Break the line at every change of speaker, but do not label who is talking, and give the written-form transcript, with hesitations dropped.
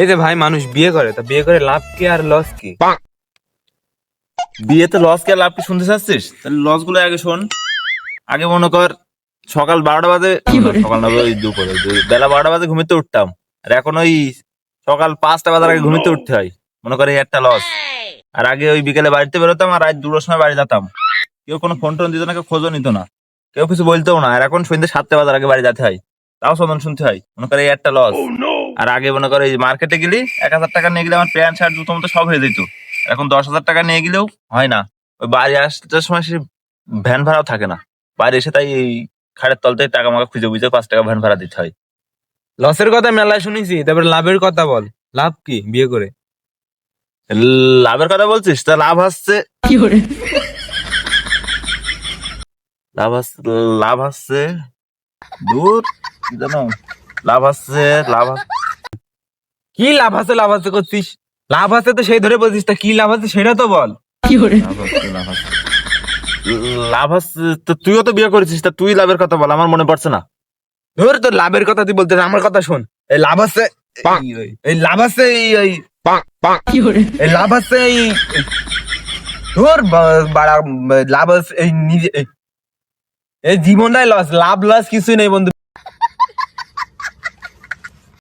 এই যে ভাই মানুষ বিয়ে করে, তা বিয়ে করে লাভ কি আর লস কি?
বিয়েতে লস কে লাভ কি শুনতে চাচ্ছিস? তাহলে লস গুলো আগে শোন। আগে মনে কর সকাল 12টা বাজে, সকাল না ওই দুপুরে বেলা 12টা বাজে ঘুমিতে উঠতাম, আর এখন ওই সকাল 5টা বাজার আগে ঘুমিতে উঠতে হয়। মনে করে এই একটা লস। আর আগে ওই বিকেলে বাড়িতে বেরোতাম আর রাত 2টার সময় বাড়ি যেতাম। কেউ কোনো ফোন টোন দিত না, কেউ খোঁজও নিত না, কেউ কিছু বলতেও না। আর এখন সন্ধ্যে 7টা বাজার আগে বাড়ি যেতে হয়, তাও সদন শুনতে হয়। মনে করে এই একটা লস। আর আগে মনে করে এই মার্কেটে গেলি 1,000 টাকা নিয়ে গেলে আমার প্যান্ট শার্ট জুতো মতো সব হয়ে যেত। এখন 10,000 টাকা নিয়ে গেলেও হয় না। ওই বাড়ি আসতে সময় সে ভ্যান ভাড়াও থাকে না। বাড়ি এসে তাই এই খাটের তল থেকে টাকা মাকা খুঁজে বুঝে 5 টাকা ভ্যান ভাড়া দিতে হয়।
লসের কথা মেলা শুনেছি, তারপরে লাভের কথা বল। লাভ কি বিয়ে করে?
লাভের কথা বলছিস? তা লাভ হচ্ছে, লাভ হচ্ছে, লাভ হচ্ছে দূর কি জানো, লাভ হচ্ছে, লাভ
কি লাভ আছে লাভ আছে করছিস? লাভ আছে তো সেই ধরে বলছিস, তা কি লাভ আছে সেটা তো বল।
লাভ হচ্ছে, লাভ হচ্ছে, লাভ হচ্ছে। তো তুইও তো বিয়ে করেছিস, তা তুই লাভের কথা বল, আমার মনে পড়ছে না।
ধর তোর লাভের কথা তুই বলতে আমার কথা শোন। এই লাভ আছে, এই লাভ আছে, এই লাভ আছে, ধর বাড়া লাভ আছে এই নিজে এই জীবনটাই লস, লাভ লস কিছুই নেই বন্ধু।